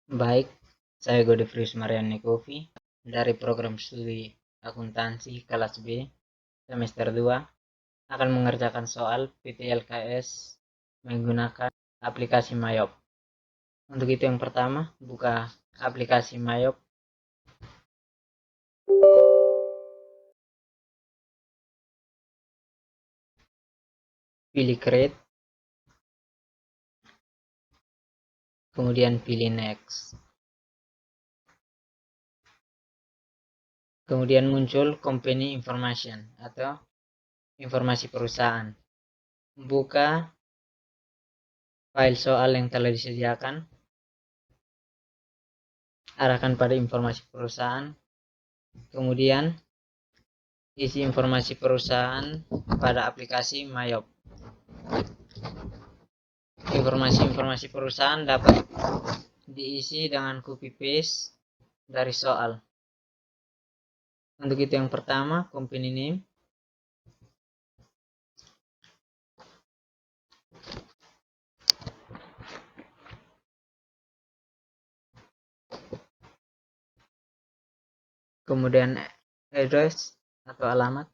Baik, saya Godefrius Marian Nekovi dari program studi akuntansi kelas B semester 2 akan mengerjakan soal PTLKS menggunakan aplikasi Mayop. Untuk itu yang pertama, buka aplikasi Mayop. Pilih create, kemudian pilih next. Kemudian muncul company information atau informasi perusahaan. Buka file soal yang telah disediakan. Arahkan pada informasi perusahaan. Kemudian isi informasi perusahaan pada aplikasi Mayop. Informasi-informasi perusahaan dapat diisi dengan copy paste dari soal. Untuk itu yang pertama, company name. Kemudian address atau alamat.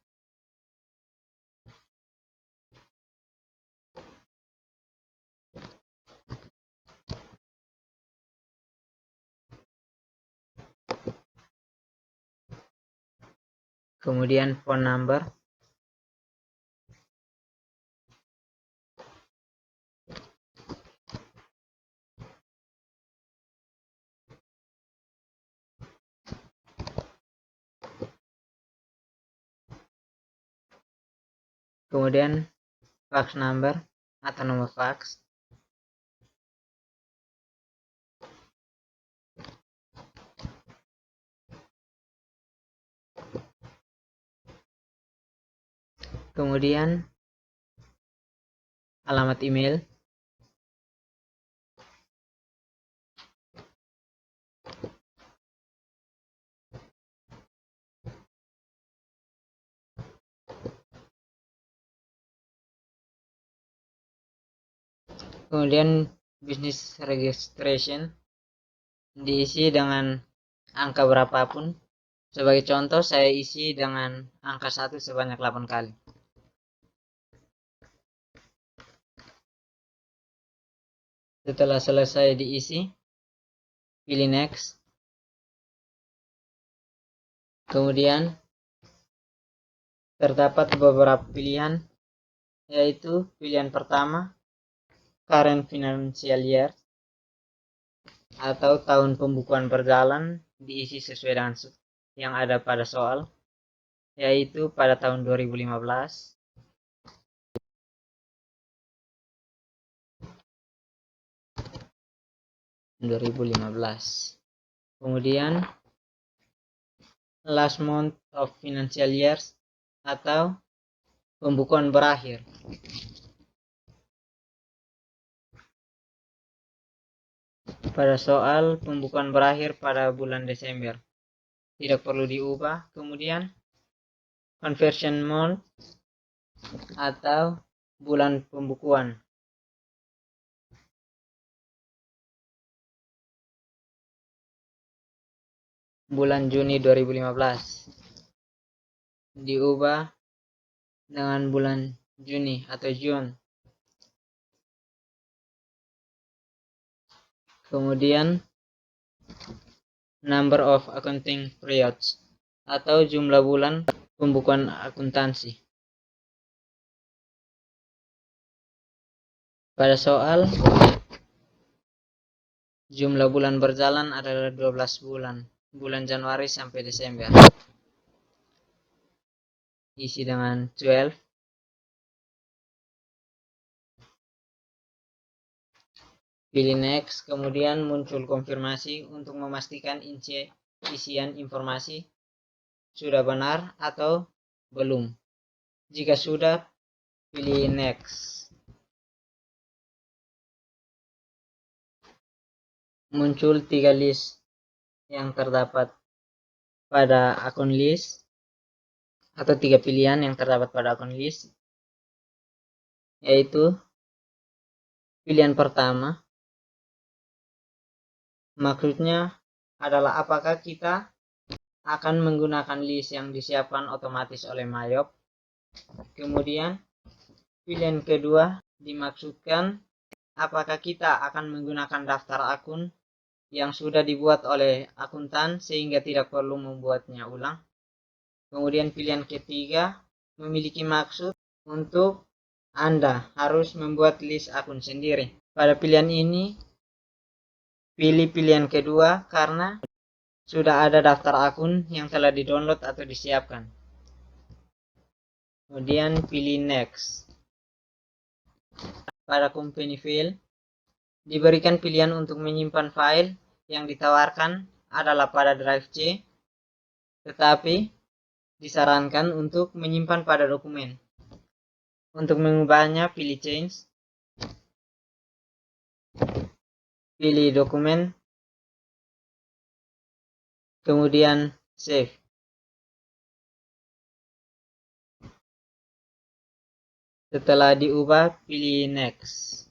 Kemudian phone number. Kemudian fax number atau nomor fax. Kemudian alamat email. Kemudian business registration diisi dengan angka berapapun. Sebagai contoh, saya isi dengan angka 1 sebanyak 8 kali. Setelah selesai diisi, pilih next. Kemudian terdapat beberapa pilihan, yaitu pilihan pertama, current financial year atau tahun pembukuan berjalan, diisi sesuai dengan yang ada pada soal, yaitu pada tahun 2015. Kemudian last month of financial years atau pembukuan berakhir. Pada soal pembukuan berakhir pada bulan Desember, tidak perlu diubah. Kemudian conversion month atau bulan pembukuan. Bulan Juni 2015 diubah dengan bulan Juni atau June. Kemudian number of accounting periods atau jumlah bulan pembukuan akuntansi. Pada soal jumlah bulan berjalan adalah 12 bulan Januari sampai Desember. Isi dengan 12. Pilih next, kemudian muncul konfirmasi untuk memastikan isian informasi sudah benar atau belum. Jika sudah, pilih next. Muncul 3 list yang terdapat pada akun list atau 3 pilihan yang terdapat pada akun list, yaitu pilihan pertama, Maksudnya adalah apakah kita akan menggunakan list yang disiapkan otomatis oleh Mayop. Kemudian pilihan kedua dimaksudkan apakah kita akan menggunakan daftar akun yang sudah dibuat oleh akuntan sehingga tidak perlu membuatnya ulang. Kemudian pilihan ketiga memiliki maksud untuk Anda harus membuat list akun sendiri. Pada pilihan ini, pilih pilihan kedua karena sudah ada daftar akun yang telah di-download atau disiapkan. Kemudian pilih next. Pada company file, diberikan pilihan untuk menyimpan file yang ditawarkan adalah pada drive C, tetapi disarankan untuk menyimpan pada dokumen. Untuk mengubahnya, pilih change, pilih dokumen, kemudian save. Setelah diubah, pilih next.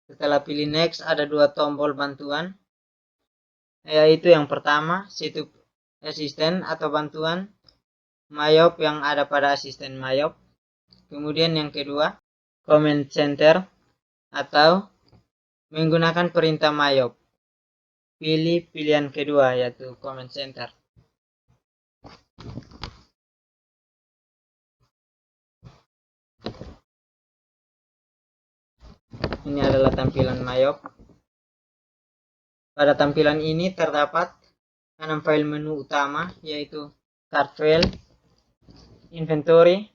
Setelah pilih next, ada dua tombol bantuan, yaitu yang pertama, situ asisten atau bantuan Mayop yang ada pada asisten Mayop. Kemudian yang kedua, command center atau menggunakan perintah Mayop. Pilih pilihan kedua, yaitu command center. Ini adalah tampilan Mayop. Pada tampilan ini terdapat 6 file menu utama, yaitu cart file, inventory,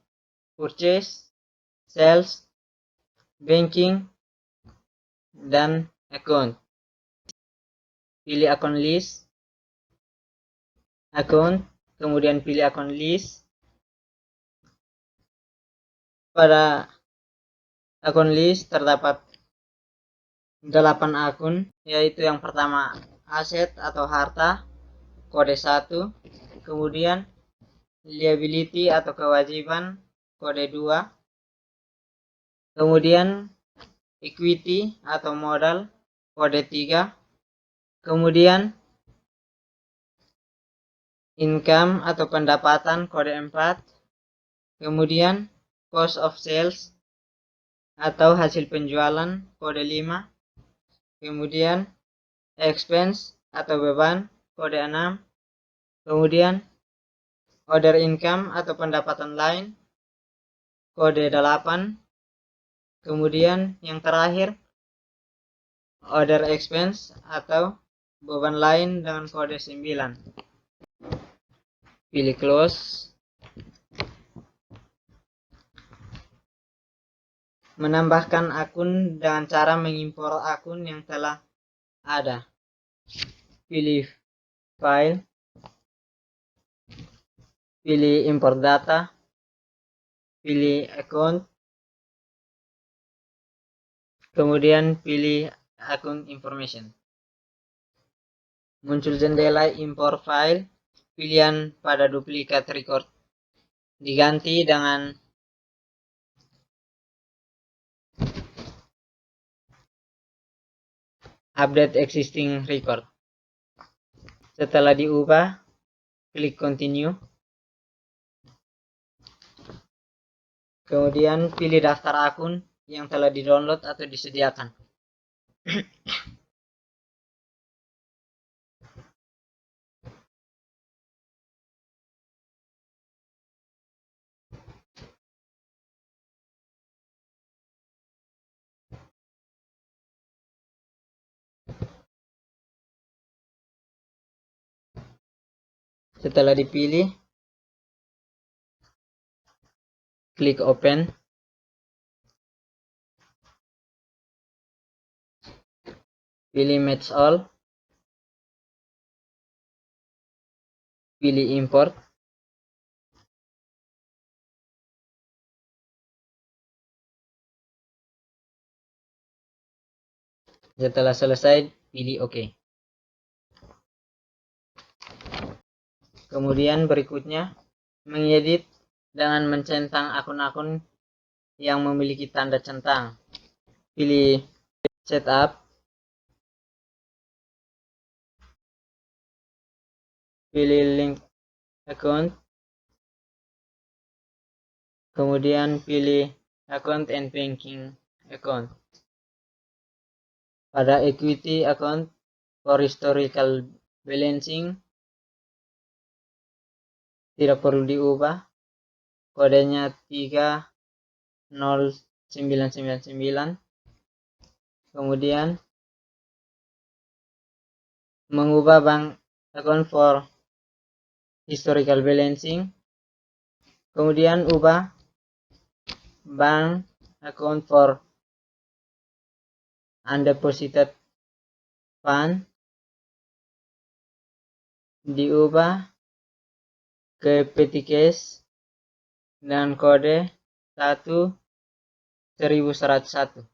purchase, sales, banking, dan account. Pilih akun list, account, kemudian pilih akun list. Pada akun list terdapat 8 akun, yaitu yang pertama aset atau harta, kode 1, kemudian liability atau kewajiban, kode 2, kemudian equity atau modal, kode 3, kemudian income atau pendapatan, kode 4, kemudian cost of sales atau hasil penjualan, kode 5, kemudian expense atau beban, kode 6, kemudian other income atau pendapatan lain, kode 8, kemudian yang terakhir other expense atau beban lain dengan kode 9. Pilih close. Menambahkan akun dengan cara mengimpor akun yang telah ada. Pilih file, pilih import data, pilih account, kemudian pilih akun information. Muncul jendela import file. Pilihan pada duplikat record diganti dengan update existing record. Setelah diubah, klik continue. Kemudian pilih daftar akun yang telah di-download atau disediakan. Setelah dipilih, klik open. Pilih match all. Pilih import. Setelah selesai, pilih OK. Kemudian berikutnya, mengedit dengan mencentang akun-akun yang memiliki tanda centang. pilih setup, pilih link account, kemudian pilih account and banking account. Pada equity account for historical balancing tidak perlu diubah, kodenya 30999. Kemudian mengubah bank account for historical balancing, kemudian ubah bank account for undeposited fund, diubah ke petty cash dengan kode 11101.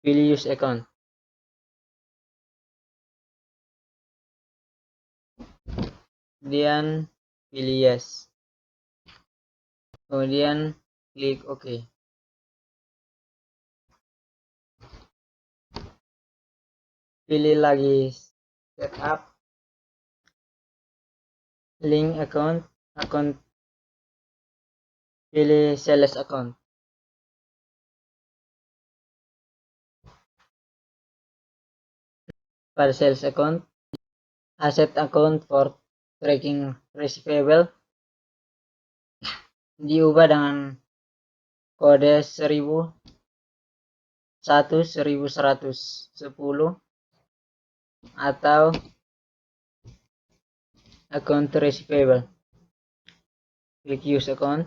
Pilih use account. Kemudian pilih yes. Kemudian klik OK. Pilih lagi setup, link account, pilih sales account. Pada sales account, asset account for tracking receivable diubah dengan kode 1110 atau account receivable. Klik use account.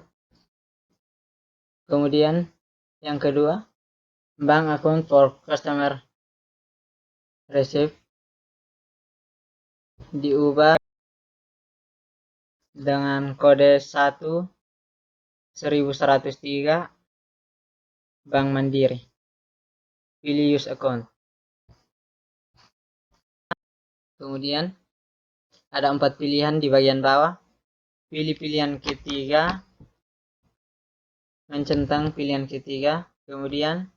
Kemudian yang kedua, bank account for customer receive diubah dengan kode 11103 Bank Mandiri. Pilih use account. Kemudian ada 4 pilihan di bagian bawah. Pilih pilihan ketiga, mencentang pilihan ketiga, kemudian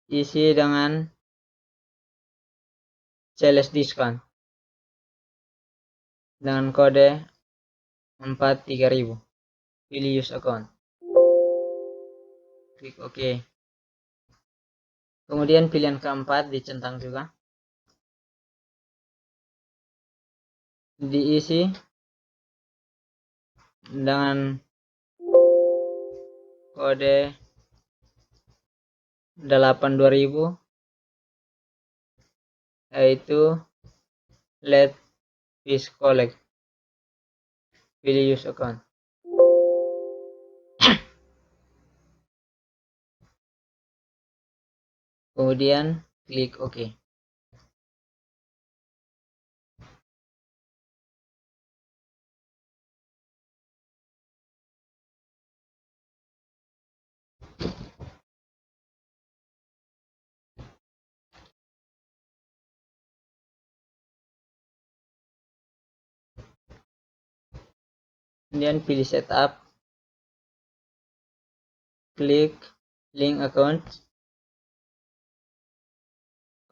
isi dengan sales discount dengan kode 43000. Pilih use account. Klik OK. Kemudian pilihan keempat dicentang juga. Diisi dengan kode 82000, yaitu let fees collect. Pilih use account. Kemudian klik OK. Kemudian pilih setup, klik link account,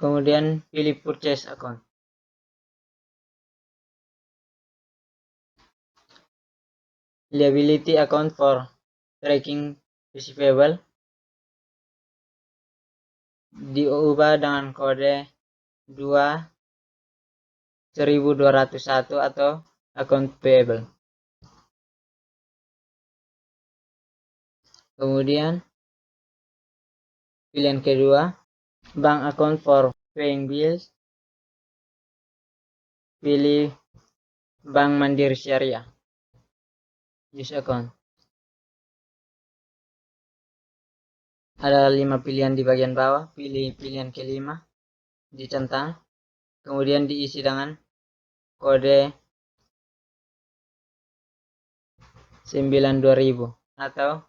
kemudian pilih purchase account. Liability account for tracking receivable diubah dengan kode 2201 atau account payable. Kemudian pilihan kedua, bank account for paying bills, pilih Bank Mandiri Syariah. Use account. Ada 5 pilihan di bagian bawah. Pilih pilihan kelima, dicentang, kemudian diisi dengan kode 92000 atau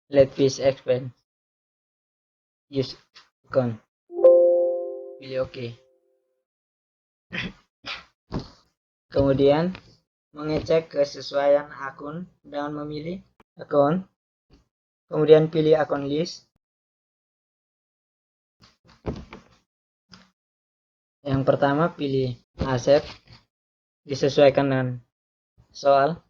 let fees expense. Use account. Pilih OK. Kemudian mengecek kesesuaian akun dengan memilih akun, kemudian pilih akun list. Yang pertama pilih aset, disesuaikan dengan soal.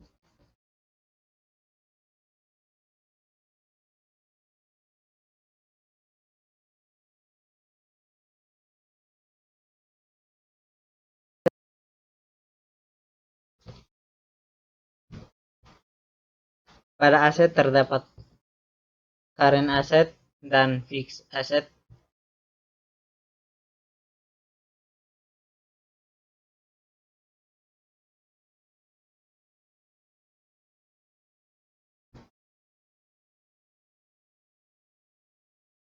Pada aset terdapat current asset dan fixed asset.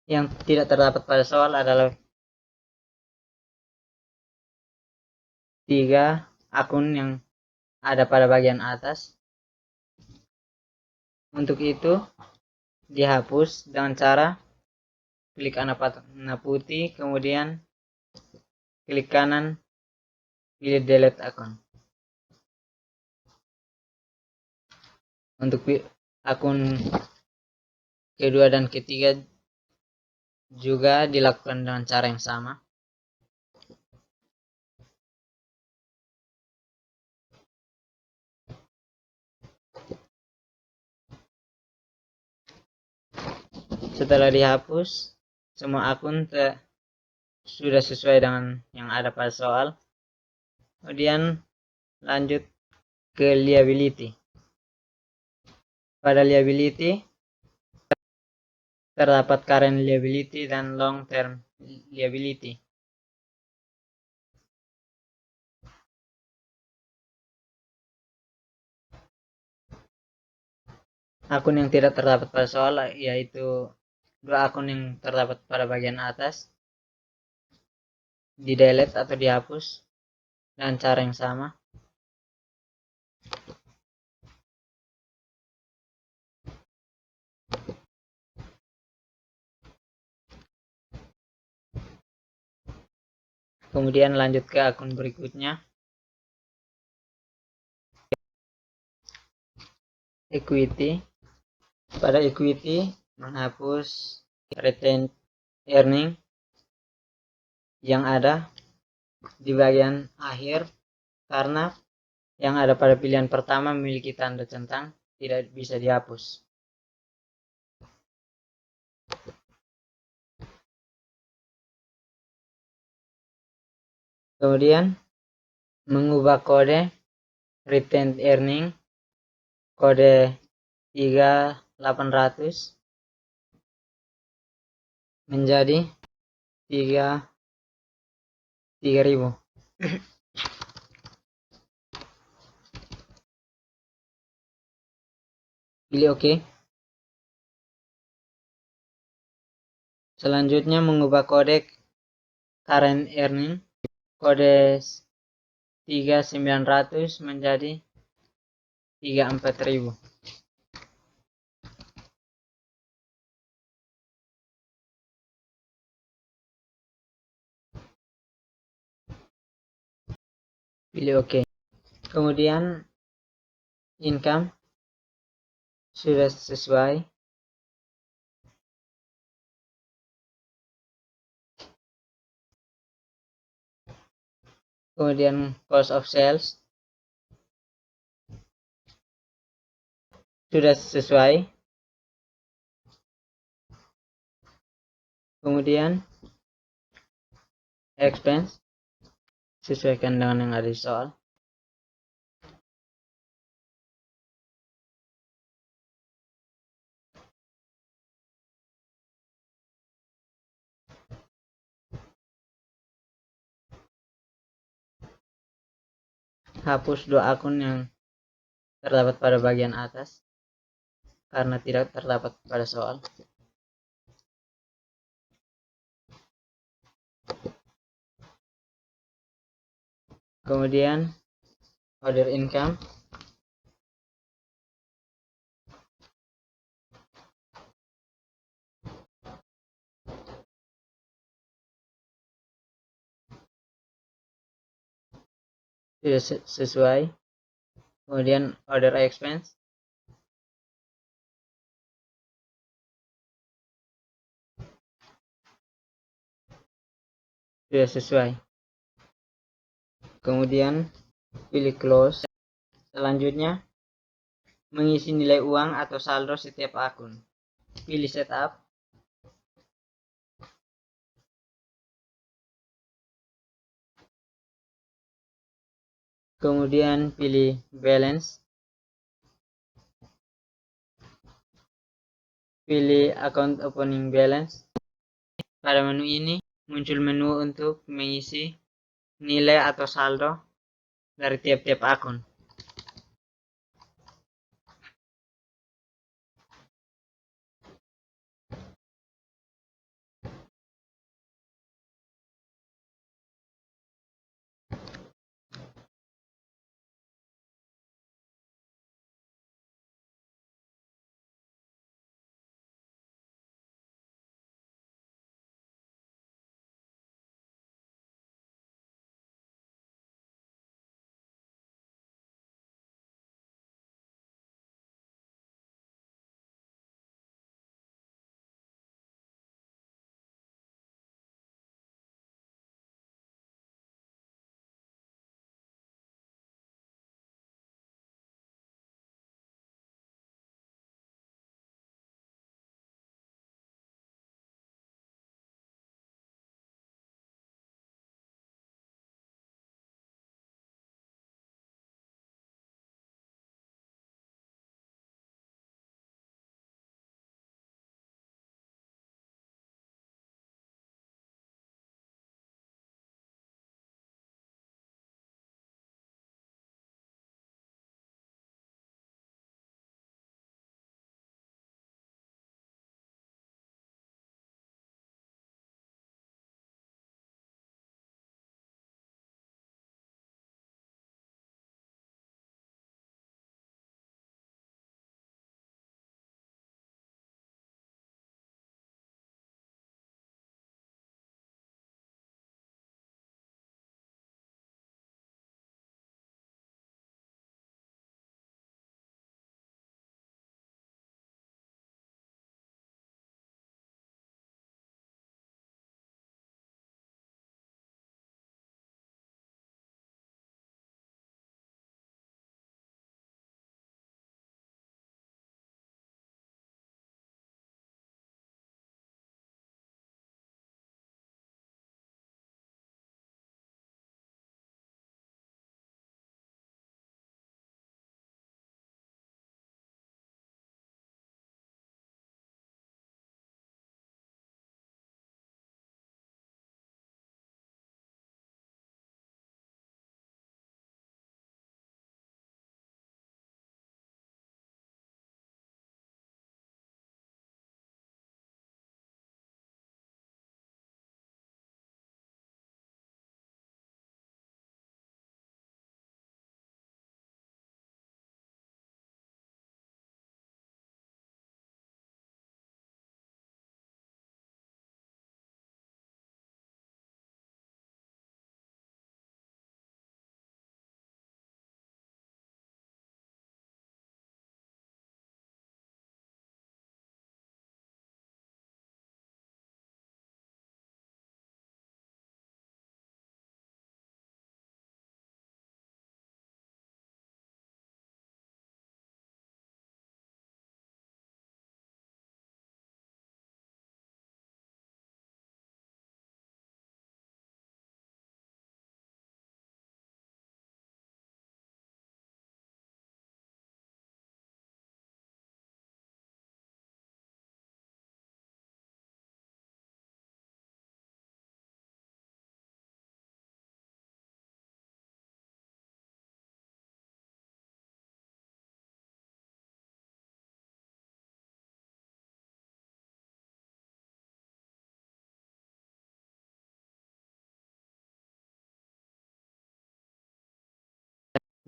Yang tidak terdapat pada soal adalah 3 akun yang ada pada bagian atas. Untuk itu dihapus dengan cara klik panah putih, kemudian klik kanan, pilih delete akun. Untuk akun kedua dan ketiga juga dilakukan dengan cara yang sama. Setelah dihapus, semua akun sudah sesuai dengan yang ada pada soal. Kemudian lanjut ke liability. Pada liability terdapat current liability dan long term liability. Akun yang tidak terdapat pada soal yaitu 2 akun yang terdapat pada bagian atas, di delete atau dihapus dengan cara yang sama. Kemudian lanjut ke akun berikutnya, equity. Pada equity menghapus retained earning yang ada di bagian akhir, karena yang ada pada pilihan pertama memiliki tanda centang, tidak bisa dihapus. Kemudian mengubah kode retained earning kode 3800 menjadi 3000. Pilih OK. Selanjutnya mengubah kode current earning kode 3900 menjadi 34000. Pilih OK. Kemudian income sudah sesuai. Kemudian cost of sales sudah sesuai. Kemudian expense sesuaikan dengan yang ada di soal. Hapus 2 akun yang terdapat pada bagian atas karena tidak terdapat pada soal. Kemudian order income sudah sesuai. Kemudian other expense, sudah sesuai. Kemudian pilih close. Selanjutnya mengisi nilai uang atau saldo setiap akun. Pilih setup. Kemudian pilih balance. Pilih account opening balance. Pada menu ini muncul menu untuk mengisi nilai atau saldo dari tiap-tiap akun.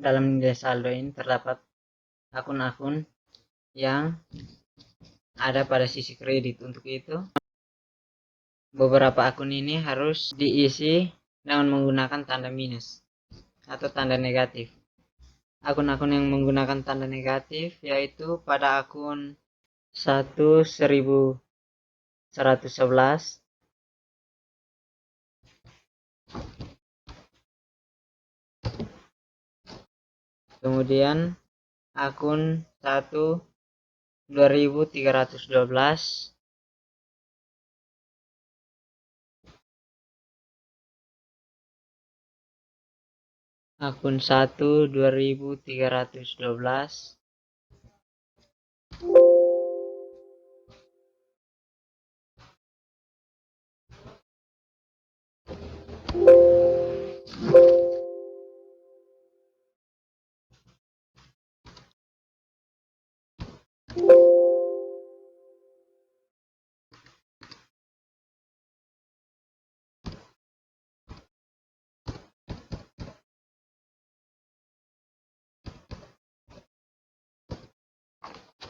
Dalam nilai saldo ini terdapat akun-akun yang ada pada sisi kredit. Untuk itu, beberapa akun ini harus diisi dengan menggunakan tanda minus atau tanda negatif. akun-akun yang menggunakan tanda negatif, yaitu pada akun 1111, kemudian akun 12312, akun 12312,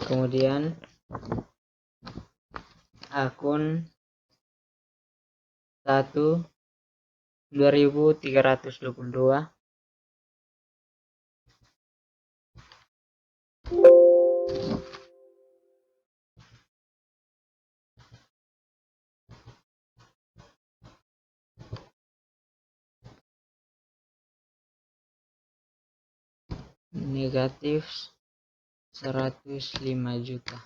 kemudian akun 2322, negatif 105 juta.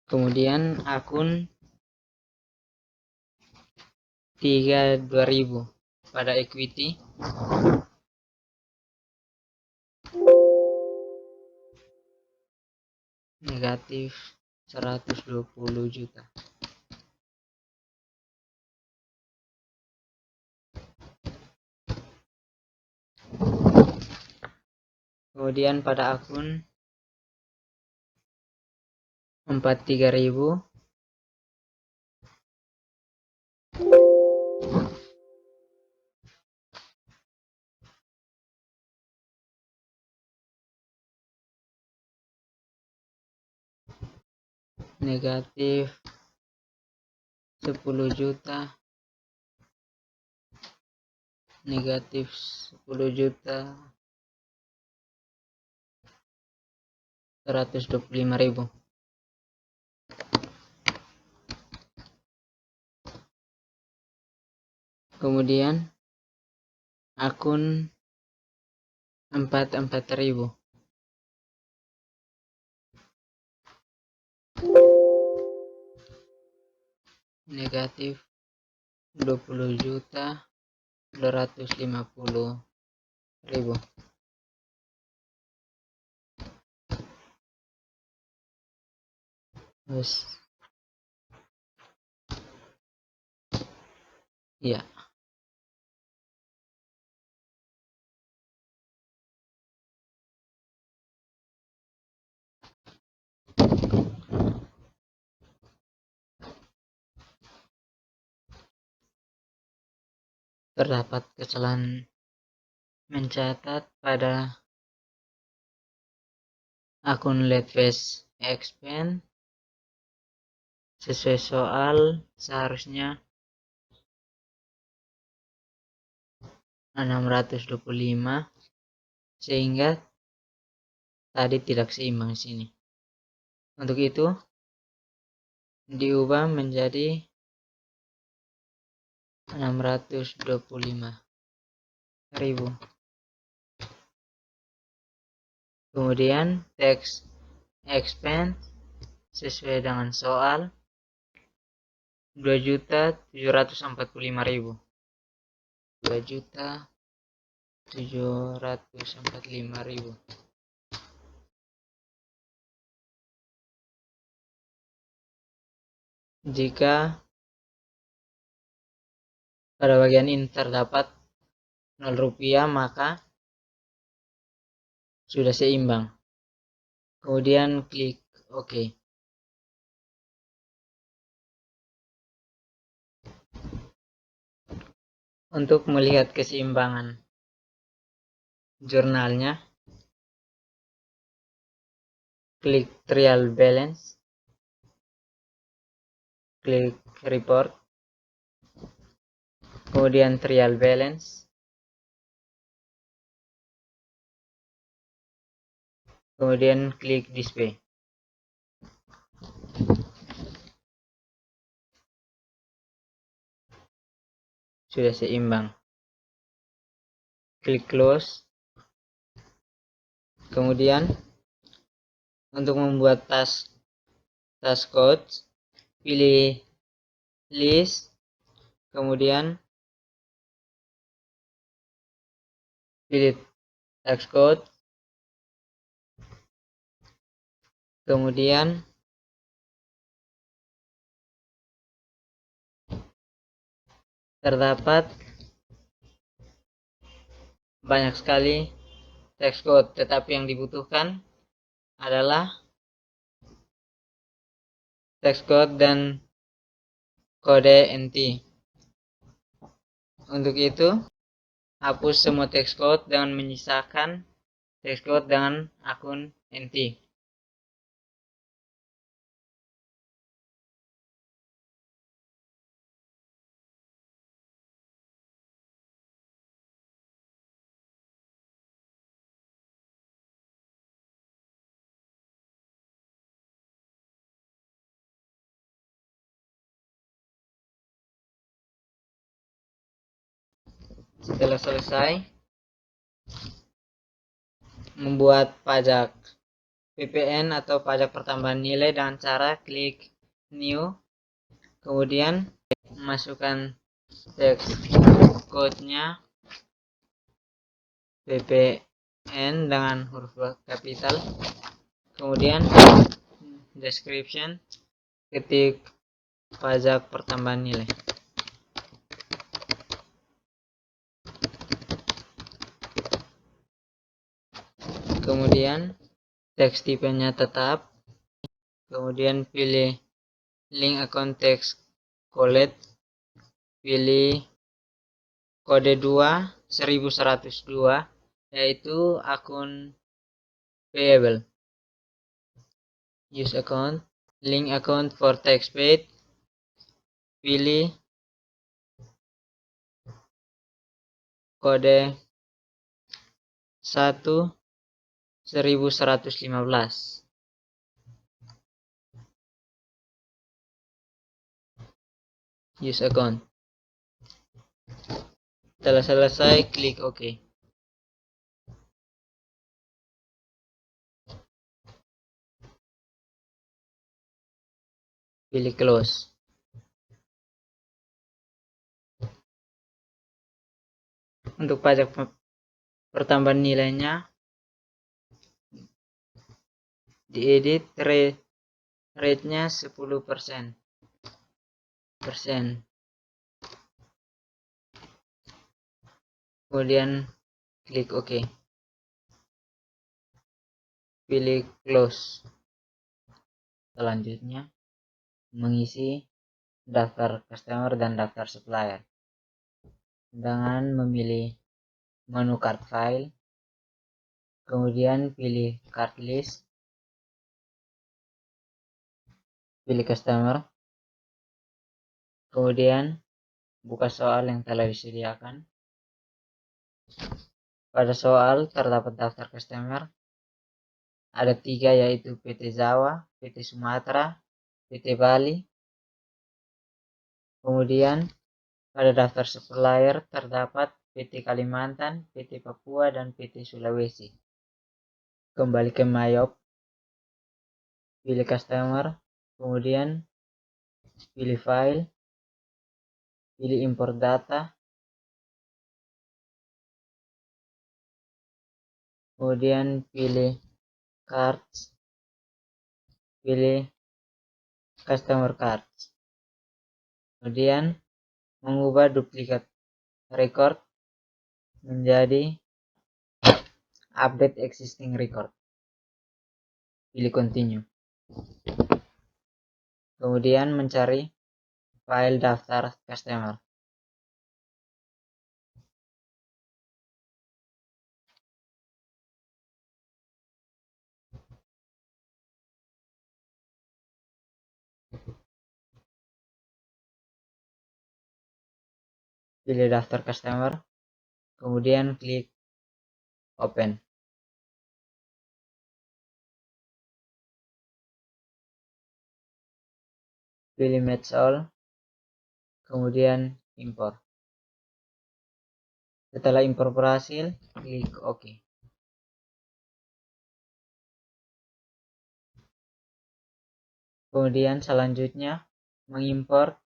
Kemudian akun 32.000 pada equity, negatif 120 juta. Kemudian pada akun 43.000, negatif 10 juta, negatif 10 juta 125.000. Kemudian akun 44.000, negatif 20 juta 250.000. Terus ya, terdapat kesalahan mencatat pada akun Let's Expand. Sesuai soal seharusnya 625, sehingga tadi tidak seimbang sini. Untuk itu diubah menjadi 625.000. Kemudian teks expand sesuai dengan soal 2.745.000. 2.745.000. Jika pada bagian ini terdapat 0 rupiah, maka sudah seimbang. Kemudian klik OK. Untuk melihat keseimbangan jurnalnya, klik trial balance, klik report, kemudian trial balance, kemudian klik display. Sudah seimbang. Klik close. Kemudian untuk membuat task code, pilih list, kemudian pilih task code, kemudian terdapat banyak sekali text code, tetapi yang dibutuhkan adalah text code dan kode NT. Untuk itu, hapus semua text code dengan menyisakan text code dengan akun NT. Setelah selesai membuat pajak PPN atau pajak pertambahan nilai dengan cara klik new, kemudian masukkan teks code-nya PPN dengan huruf kapital, kemudian description, ketik pajak pertambahan nilai. Kemudian teks tipenya tetap, kemudian pilih link akun teks collect, pilih kode 2 1102 yaitu akun payable. Use account, link account for text paid, pilih kode 1 1115. Use account. Setelah selesai, klik OK. Pilih close. Untuk pajak pertambahan nilainya diedit rate-nya 10%. Kemudian klik OK. Pilih close. Selanjutnya mengisi daftar customer dan daftar supplier dengan memilih menu card file, kemudian pilih card list, pilih customer, kemudian buka soal yang telah disediakan. Pada soal terdapat daftar customer, ada 3 yaitu PT Jawa, PT Sumatera, PT Bali. Kemudian pada daftar supplier terdapat PT Kalimantan, PT Papua, dan PT Sulawesi. Kembali ke Mayop, pilih customer, kemudian pilih file, pilih import data, kemudian pilih cards, pilih customer cards, kemudian mengubah duplikat record menjadi update existing record. Pilih continue. Kemudian mencari file daftar customer. pilih daftar customer, kemudian klik open. Pilih match all, kemudian import. Setelah impor berhasil, klik OK. Kemudian selanjutnya mengimport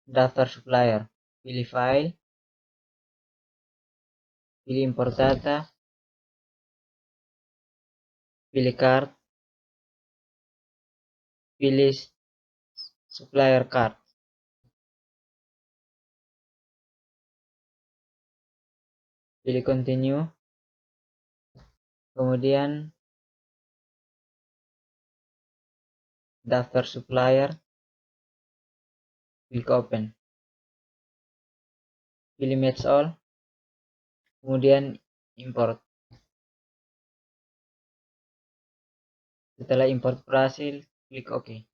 daftar supplier. Pilih file, pilih import data, pilih card, pilih supplier card. Pilih continue, kemudian daftar supplier, klik open. Pilih match all, kemudian import. Setelah import berhasil, klik OK.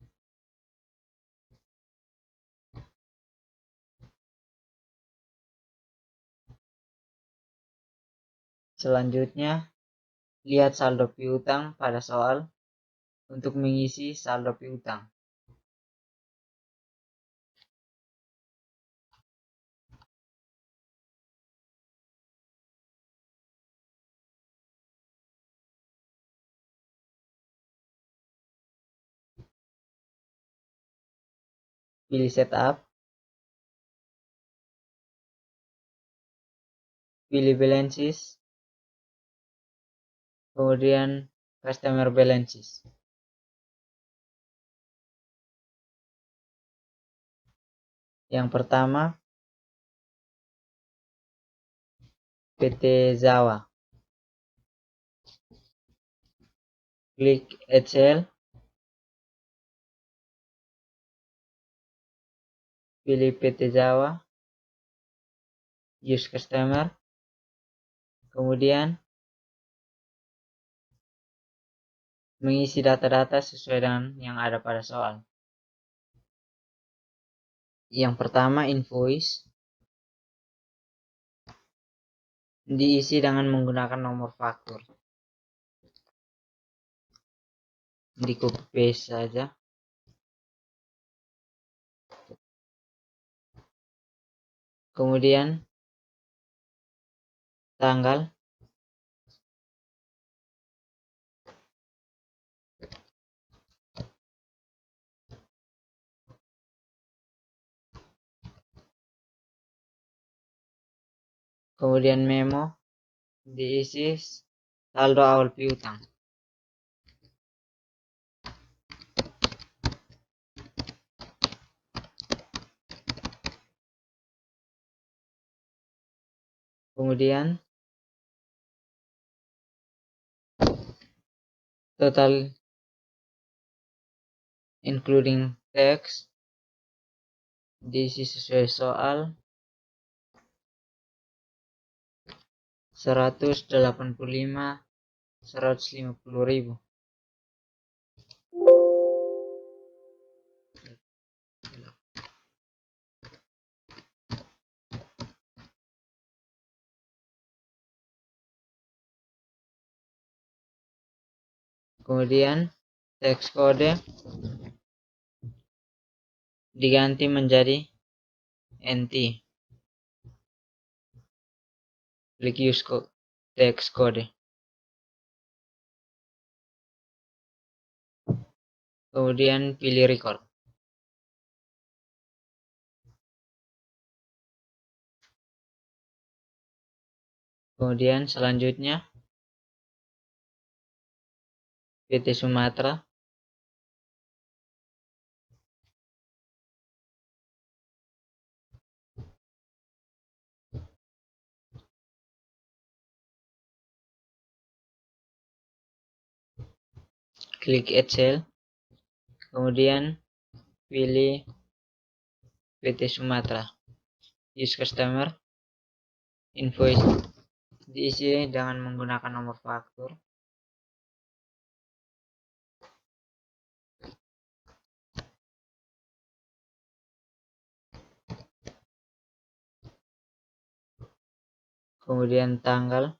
Selanjutnya, lihat saldo piutang pada soal untuk mengisi saldo piutang. Pilih setup, pilih balances, kemudian customer balances. Yang pertama, PT Zawa. Klik Add Cell, pilih PT Zawa, Use Customer, kemudian mengisi data-data sesuai dengan yang ada pada soal. Yang pertama, invoice. Diisi dengan menggunakan nomor faktur. Di copy paste saja. Kemudian tanggal, kemudian memo, diisi saldo awal piutang. Kemudian total including tax, diisi sesuai soal, 185.150.000. Kemudian tax kode diganti menjadi NT. Klik use tax kode. Kemudian pilih record. Kemudian selanjutnya PT Sumatera. Klik Add Cell, kemudian pilih PT Sumatera. Use Customer, invoice diisi dengan menggunakan nomor faktur. kemudian tanggal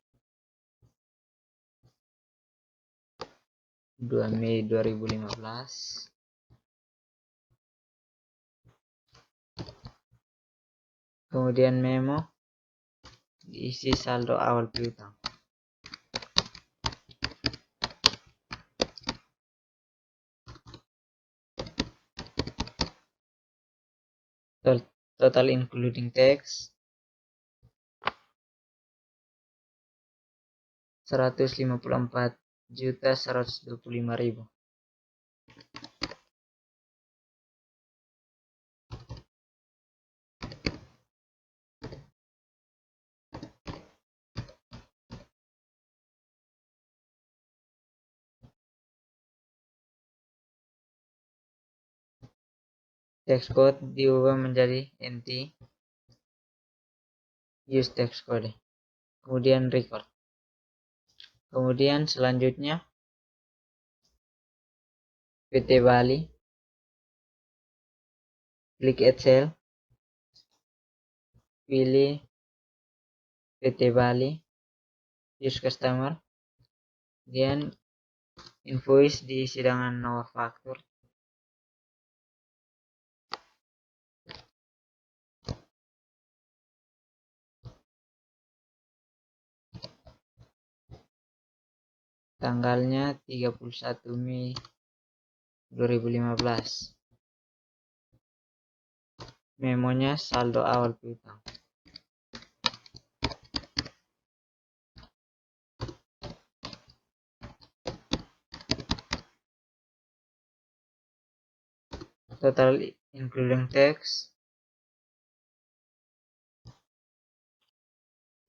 2 Mei 2015, kemudian memo diisi saldo awal piutang. Total including tax 154.125.000. Tax code diubah menjadi NT, use tax code, kemudian record. Kemudian selanjutnya PT Bali, klik add cell, pilih PT Bali, use customer, kemudian invoice diisi dengan nomor faktur. Tanggalnya 31 Mei 2015. Memonya saldo awal piutang. Total including tax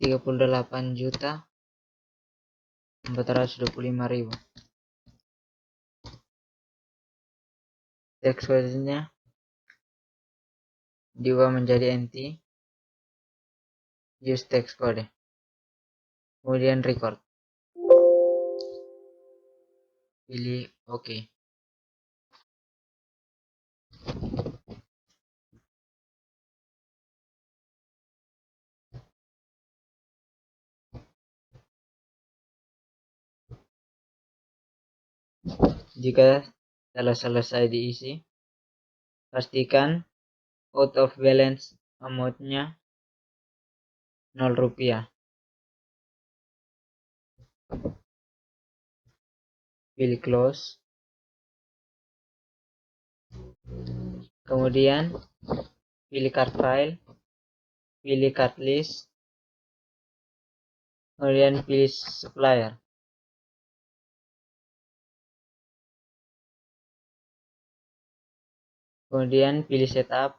38.425.000. Tax code-nya diubah menjadi NT, use tax code, kemudian record, pilih OK. Jika telah selesai diisi, pastikan out of balance amount-nya 0 rupiah. Pilih close. Kemudian pilih card file, pilih card list, kemudian pilih supplier. Kemudian pilih setup,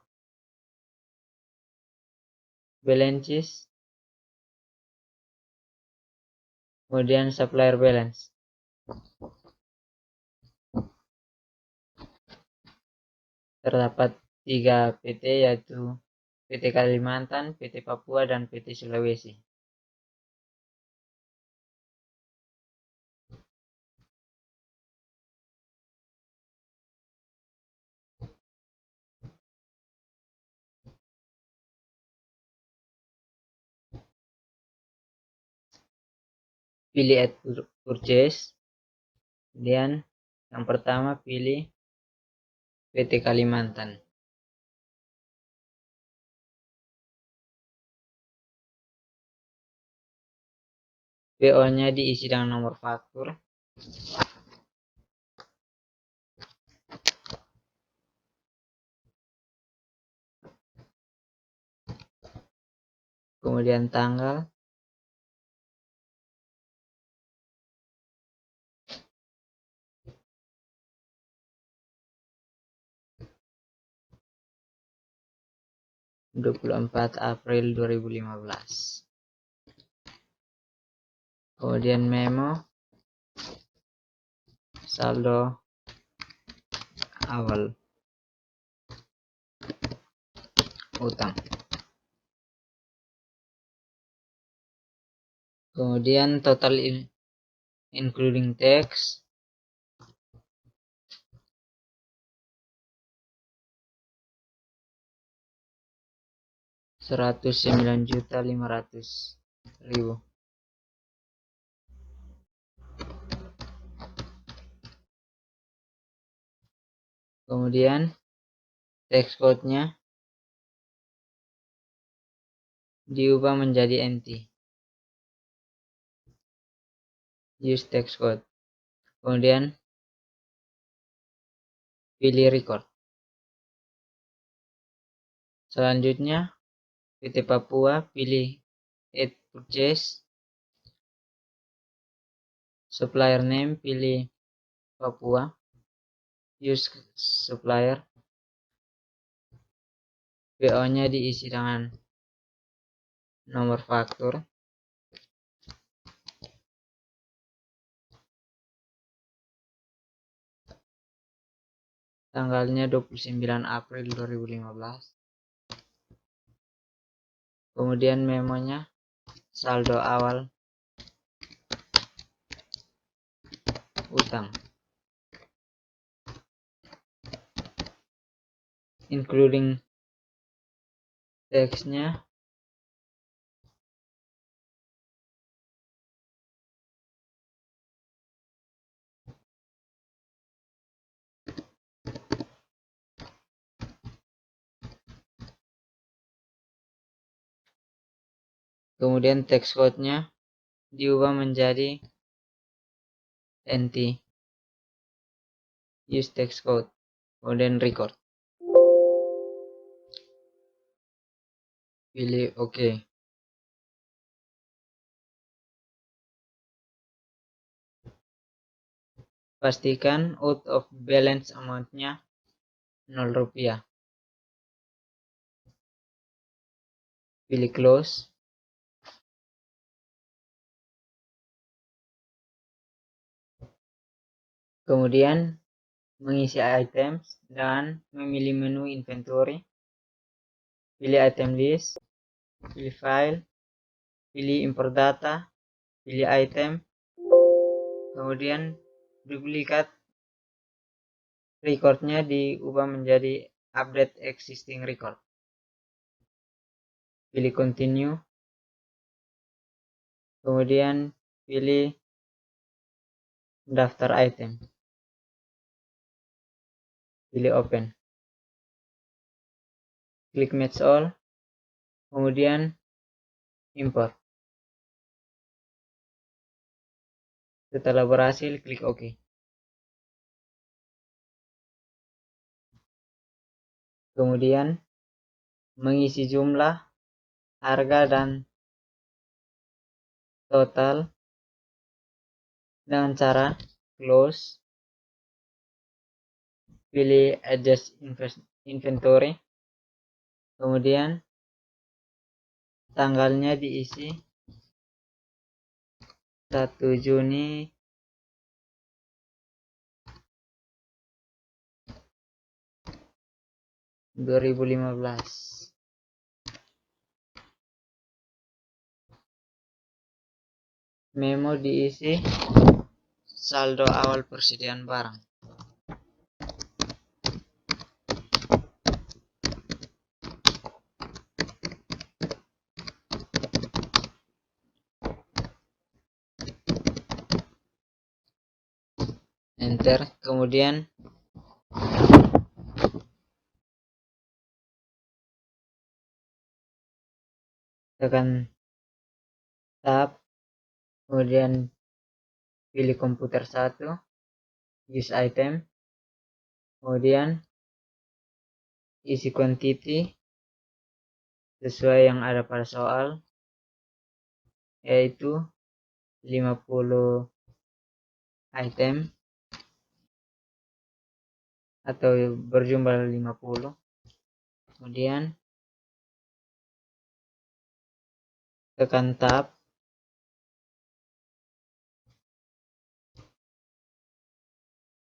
balances, kemudian supplier balance. Terdapat 3 PT, yaitu PT Kalimantan, PT Papua, dan PT Sulawesi. Pilih add purchase, kemudian yang pertama pilih PT Kalimantan. PO-nya diisi dengan nomor faktur. Kemudian tanggal, (24 April 2015). Kemudian memo saldo awal utang. Kemudian total including tax 109.500.000. ribu. Kemudian text code-nya diubah menjadi NT. Use text code. Kemudian pilih record. Selanjutnya PT Papua, pilih add purchase. Supplier name pilih Papua. Use supplier. PO-nya diisi dengan nomor faktur. Tanggalnya 29 April 2015. Kemudian memonya saldo awal utang, including teksnya kemudian text code-nya diubah menjadi NT. Use text code. Kemudian record. Pilih OK. Pastikan out of balance amount-nya 0 rupiah. Pilih close. Kemudian mengisi items dan memilih menu inventory. Pilih item list, pilih file, pilih import data, pilih item, kemudian duplikat recordnya diubah menjadi update existing record. Pilih continue, kemudian pilih daftar item, pilih open, klik match all, kemudian import. Setelah berhasil, klik OK. Kemudian mengisi jumlah, harga, dan total dengan cara close. Pilih adjust inventory, kemudian tanggalnya diisi 1 Juni 2015. Memo diisi saldo awal persediaan barang. Enter, kemudian tekan tab, kemudian pilih komputer 1, use item, kemudian isi quantity sesuai yang ada pada soal, yaitu 50 item atau berjumlah 50. Kemudian tekan tab,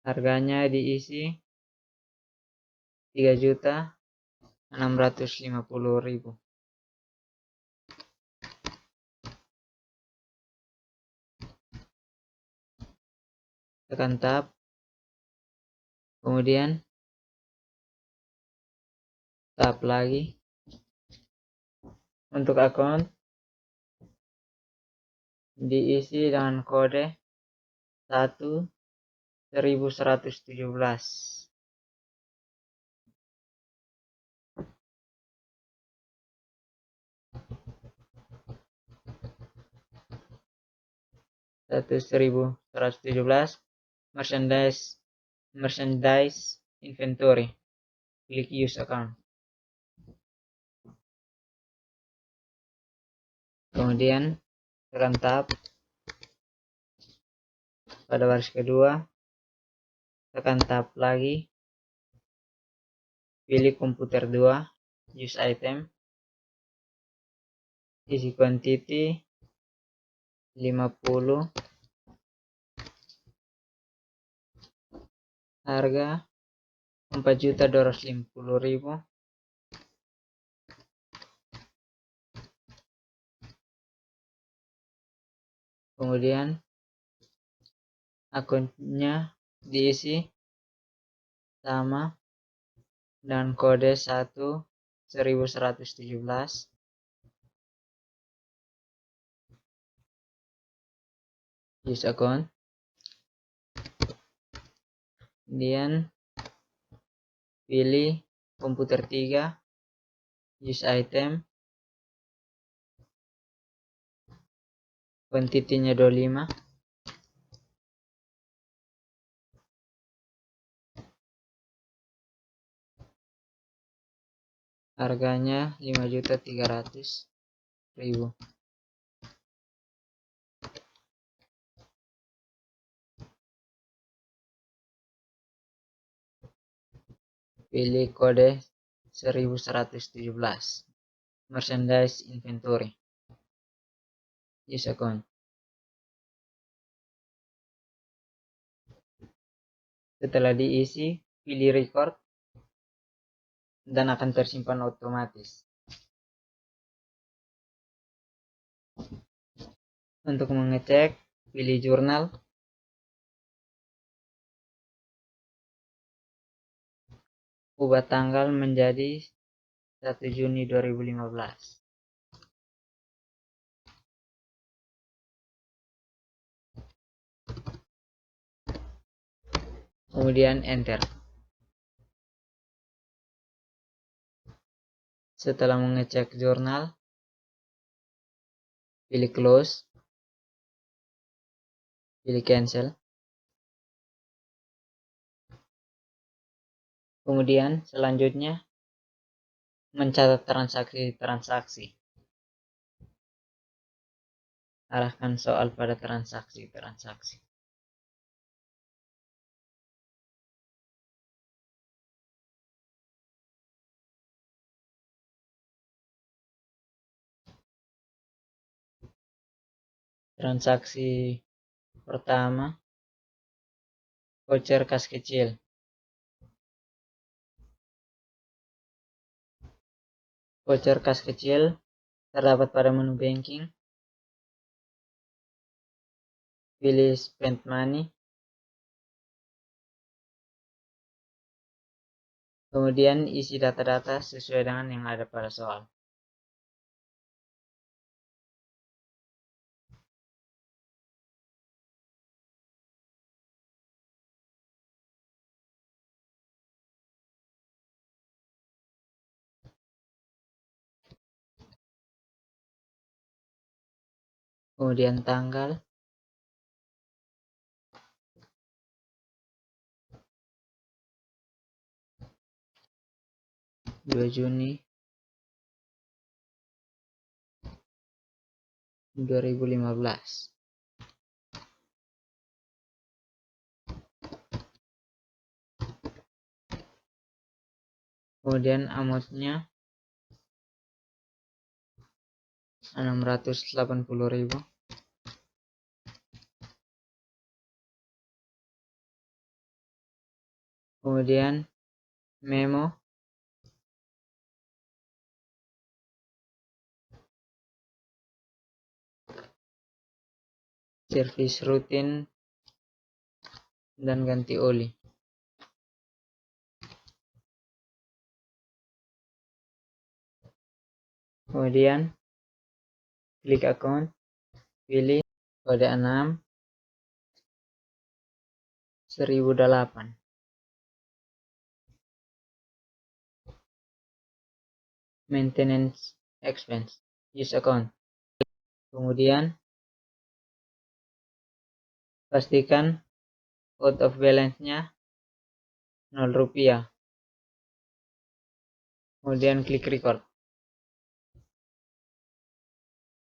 harganya diisi 3.650.000. Tekan tab, kemudian tab lagi. Untuk account diisi dengan kode 1117. merchandise inventory. Klik use account. Kemudian tekan tab. Pada baris kedua, tekan tab lagi. Pilih komputer 2, use item. Isi quantity 50. Harga 4.250.000. Kemudian akunnya diisi sama dan kode 1117. Use account. Kemudian pilih komputer 3, use item. Quantity-nya 25. Harganya 5.300.000. Pilih kode 1117. Merchandise inventory. Use account. Setelah diisi, pilih record dan akan tersimpan otomatis. Untuk mengecek, pilih jurnal. Ubah tanggal menjadi 1 Juni 2015. Kemudian enter. Setelah mengecek jurnal, pilih close, pilih cancel. Kemudian selanjutnya mencatat transaksi-transaksi. Arahkan soal pada transaksi-transaksi. Transaksi pertama, voucher kas kecil. Voucher kas kecil terdapat pada menu banking. Pilih spend money. Kemudian isi data-data sesuai dengan yang ada pada soal. Kemudian tanggal, Dua Juni 2015. Kemudian amount-nya 680.000. Kemudian memo, servis rutin dan ganti oli. Kemudian klik account, pilih kode 6 1008. Maintenance expense, use account. Kemudian pastikan out of balance-nya 0 rupiah. Kemudian klik record.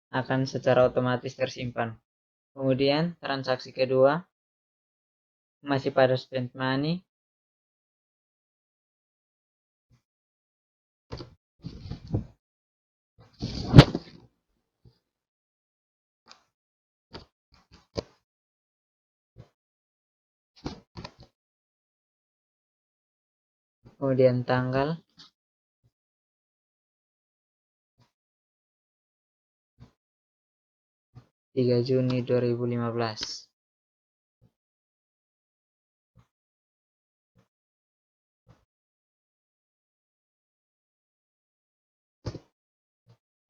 Akan secara otomatis tersimpan. Kemudian transaksi kedua masih pada spend money. Kemudian tanggal 3 Juni 2015.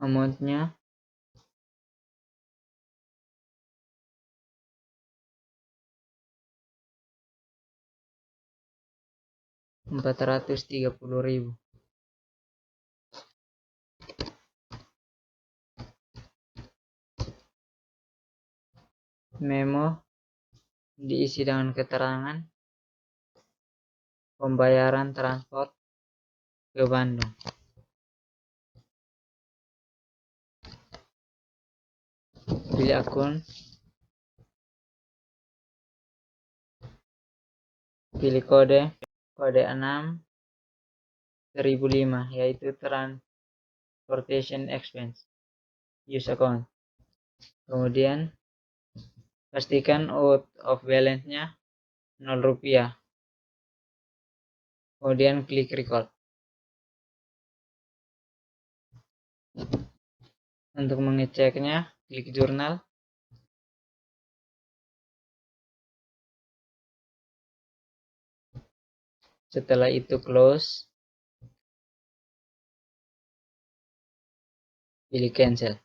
Amount-nya Rp430.000. Memo diisi dengan keterangan pembayaran transport ke Bandung. Pilih akun, pilih kode 6 1005, yaitu transportation expense, use account. Kemudian pastikan out of balance-nya 0 rupiah. Kemudian klik record. Untuk mengeceknya, klik jurnal. Setelah itu close. Pilih cancel.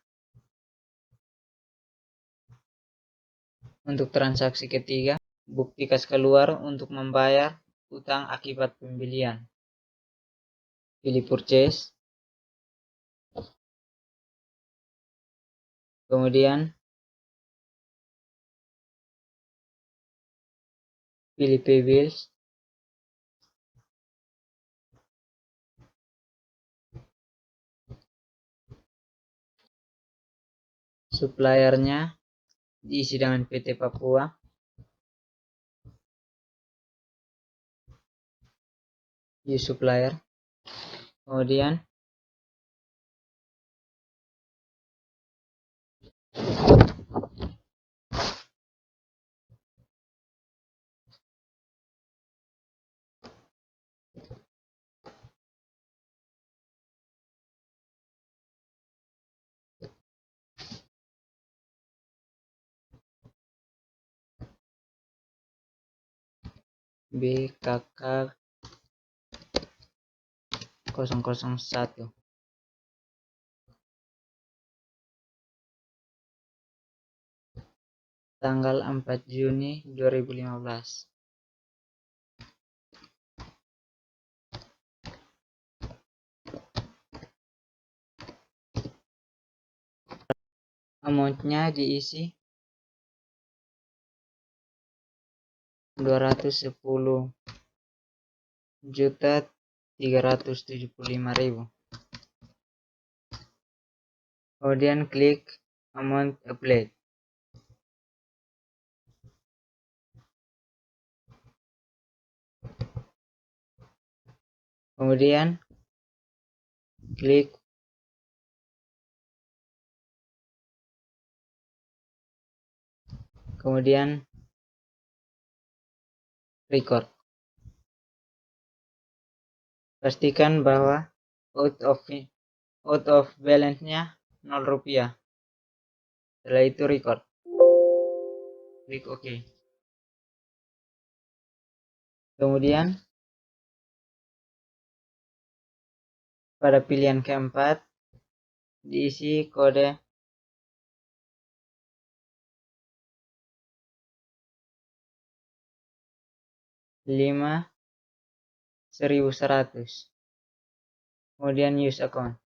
Untuk transaksi ketiga, bukti kas keluar untuk membayar utang akibat pembelian. Pilih purchase. Kemudian pilih pay bills. Suppliernya diisi dengan PT Papua. Use supplier. Kemudian BKK 001. Tanggal 4 Juni 2015. Amount-nya diisi 210.375.000. Kemudian klik amount applied. Kemudian klik record. Pastikan bahwa out of balance-nya 0 rupiah. Setelah itu record. Klik OK. Kemudian pada pilihan keempat diisi kode 5.100. Kemudian use account.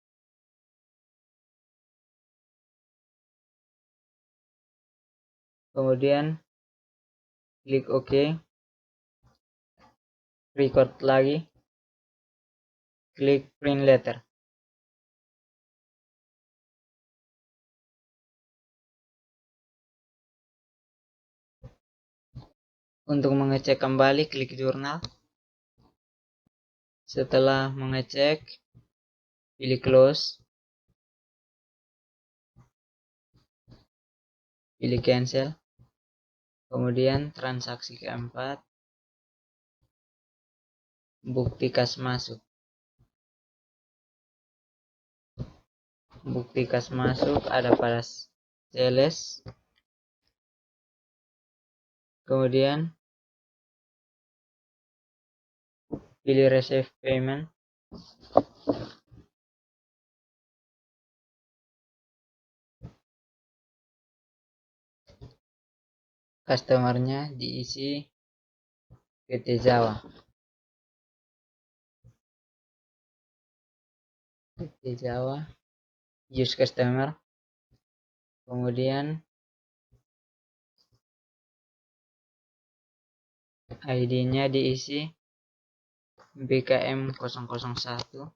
Kemudian klik OK. Record lagi. Klik print letter. Untuk mengecek kembali, klik jurnal. Setelah mengecek, pilih close. Pilih cancel. Kemudian transaksi keempat, bukti kas masuk. Bukti kas masuk ada pada sales. Kemudian pilih receive payment. Customernya diisi PT Jawa. PT Jawa, use customer. Kemudian ID-nya diisi BKM 001.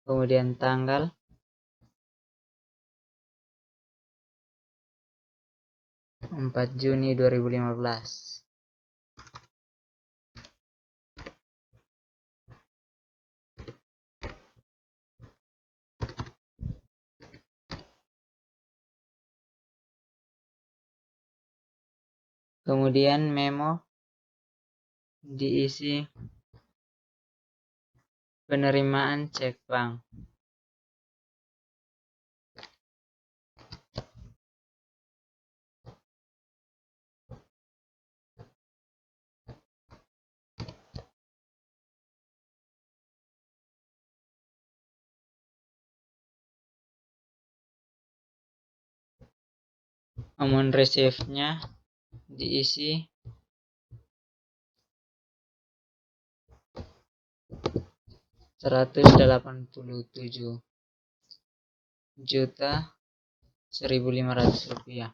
Kemudian tanggal, Juni 4, 2015. Kemudian memo diisi penerimaan cek bank. Amount receive-nya diisi Rp187.1.500.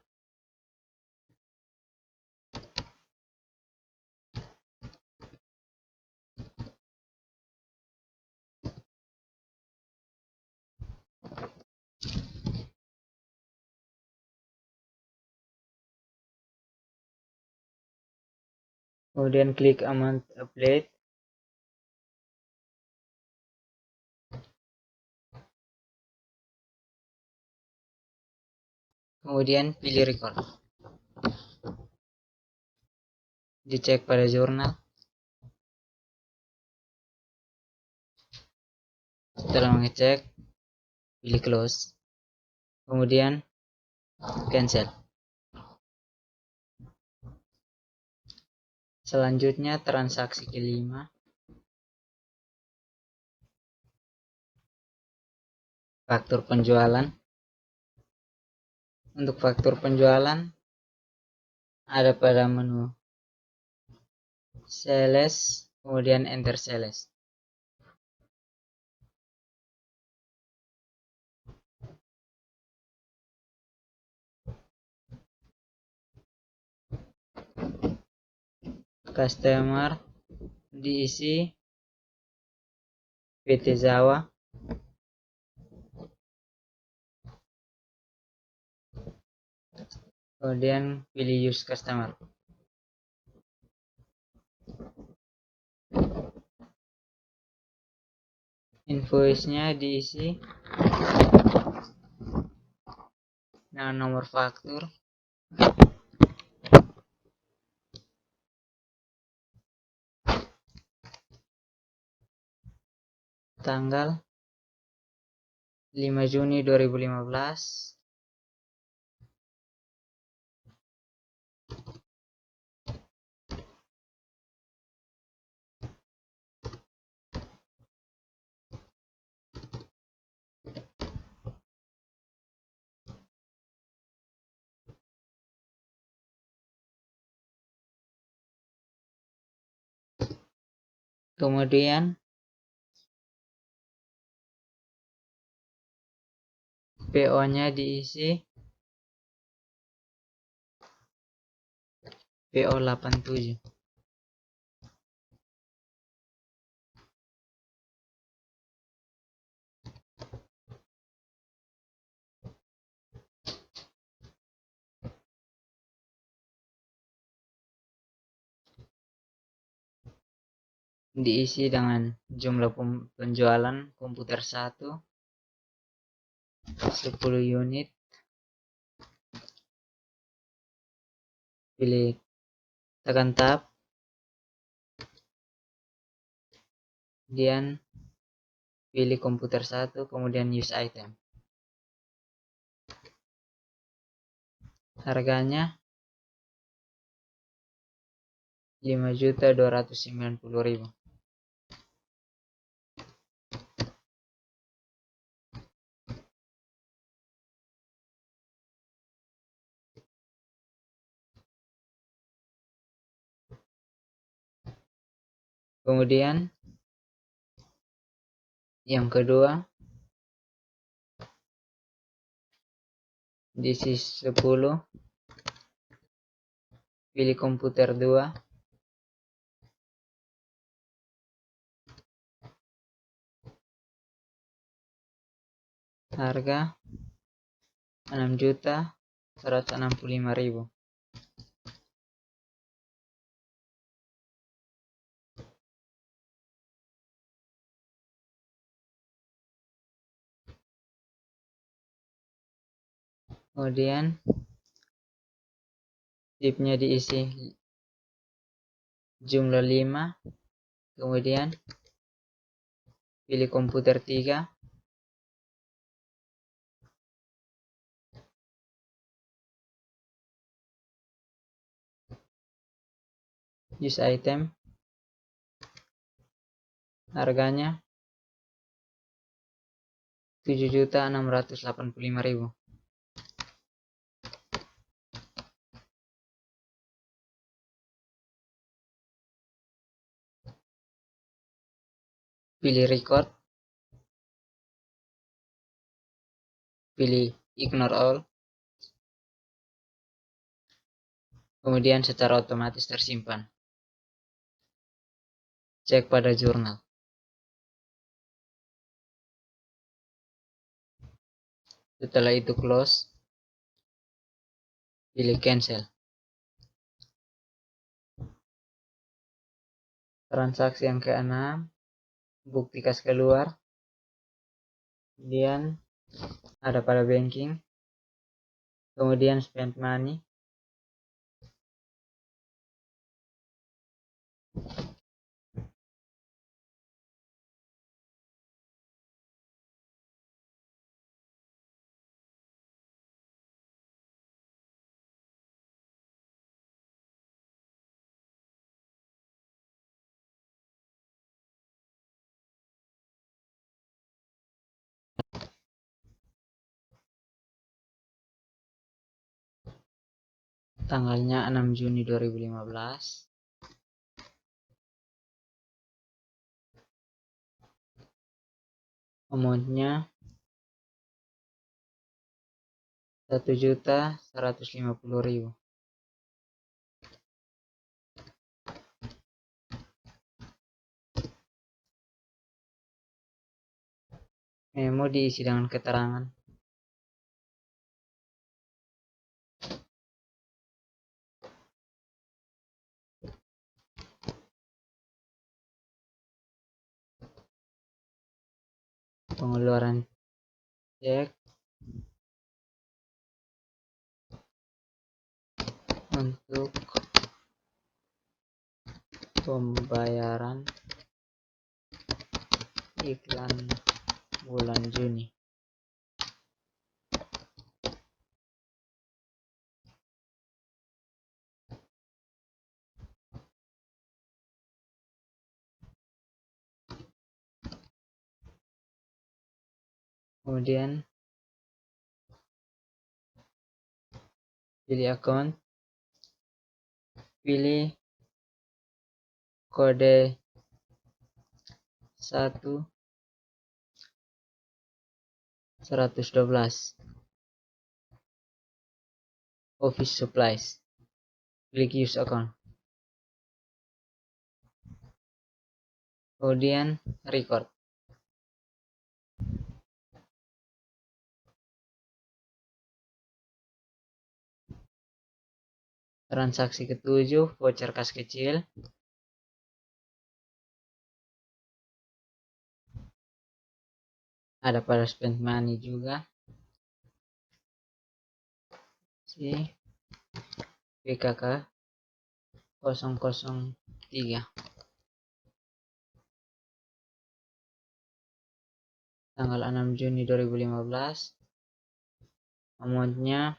Kemudian klik amount update. Kemudian pilih record. Dicek pada jurnal. Setelah mengecek, pilih close. Kemudian cancel. Selanjutnya transaksi kelima, faktur penjualan. Untuk faktur penjualan ada pada menu sales, kemudian enter sales. Customer diisi PT Jawa. Kemudian pilih use customer. Invoice-nya diisi dengan nomor faktur, tanggal 5 Juni 2015, Kemudian PO-nya diisi PO 87. Diisi dengan jumlah penjualan komputer 1 10 unit. Pilih tekan tab, kemudian pilih komputer 1, kemudian use item. Harganya 5.290.000. Kemudian yang kedua diisi 10, pilih komputer 2, harga 6.165.000. Kemudian chipnya diisi jumlah 5, kemudian pilih komputer 3, use item, harganya 7.685.000. Pilih record, pilih ignore all, kemudian secara otomatis tersimpan. Cek pada jurnal. Setelah itu close, pilih cancel. Transaksi yang ke-6, bukti kas keluar, kemudian ada pada banking, kemudian spend money, tanggalnya 6 Juni 2015, amountnya 1.150.000. Memo diisi dengan keterangan pengeluaran cek untuk pembayaran iklan bulan Juni. Kemudian pilih account, pilih kode 112. Office supplies. Klik use account. Kemudian record. Transaksi ketujuh, voucher kas kecil. Ada pada spend money juga. Si PKK 003. Tanggal 6 Juni 2015. Amountnya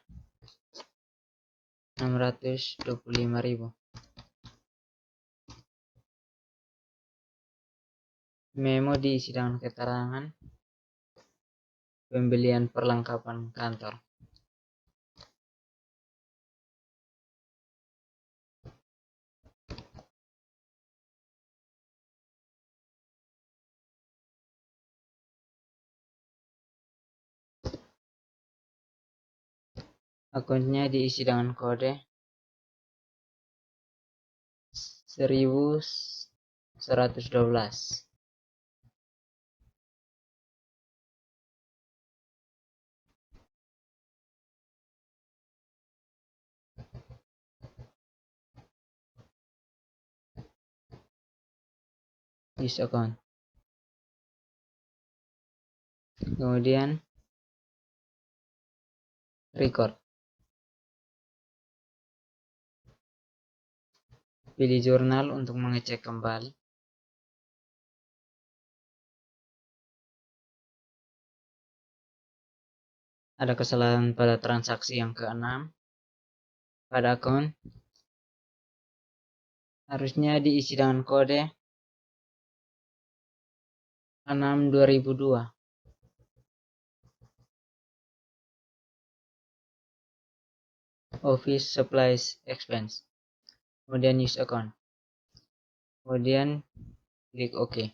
625.000. Memo diisi dengan keterangan pembelian perlengkapan kantor. Akunnya diisi dengan kode 1112. Use account. Kemudian record. Pilih jurnal untuk mengecek kembali. Ada kesalahan pada transaksi yang ke-6. Pada akun harusnya diisi dengan kode 6/2002. Office supplies expense. Kemudian use account. Kemudian klik OK.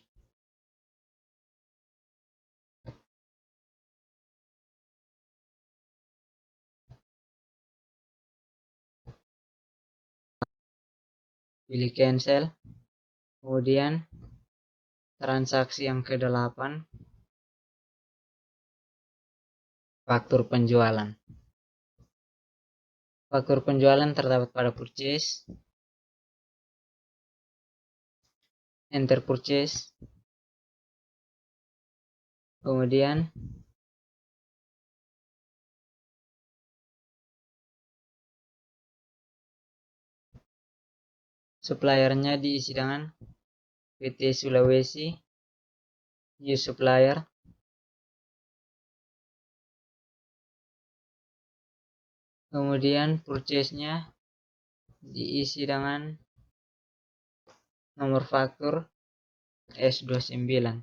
Pilih cancel. Kemudian transaksi yang ke-8, faktur penjualan. Faktur penjualan terdapat pada purchase. Enter purchase. Kemudian suppliernya diisi dengan PT Sulawesi, use supplier. Kemudian purchase-nya diisi dengan nomor faktur S29.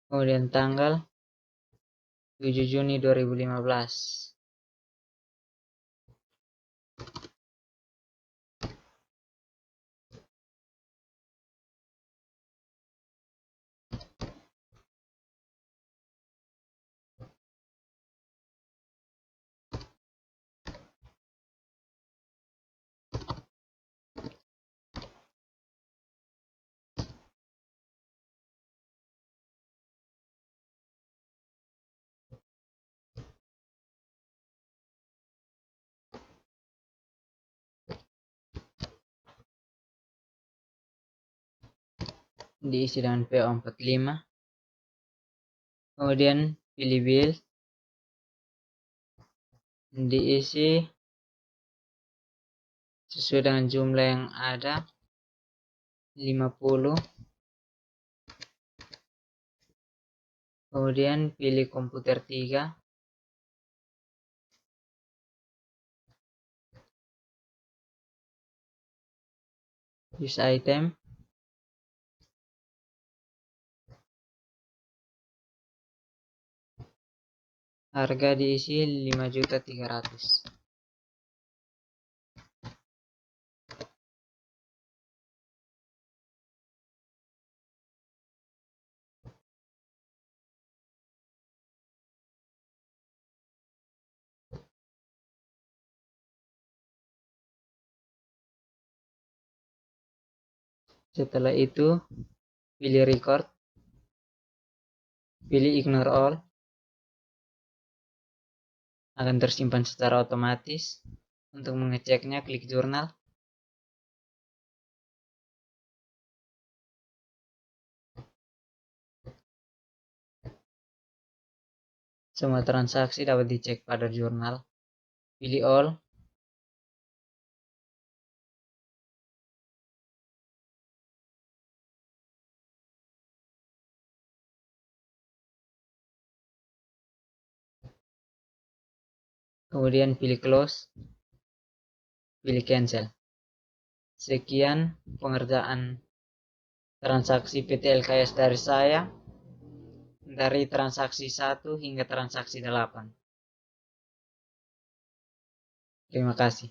Kemudian tanggal 7 Juni 2015. Diisi dengan PO45. Kemudian pilih bill. Diisi sesuai dengan jumlah yang ada, 50. Kemudian pilih komputer 3. Use item. Harga diisi 5.300.000. Setelah itu, pilih record, pilih ignore all, akan tersimpan secara otomatis. Untuk mengeceknya, klik jurnal. Semua transaksi dapat dicek pada jurnal. Pilih all. Kemudian pilih close. Pilih cancel. Sekian pengerjaan transaksi PT LKS dari saya. Dari transaksi 1 hingga transaksi 8. Terima kasih.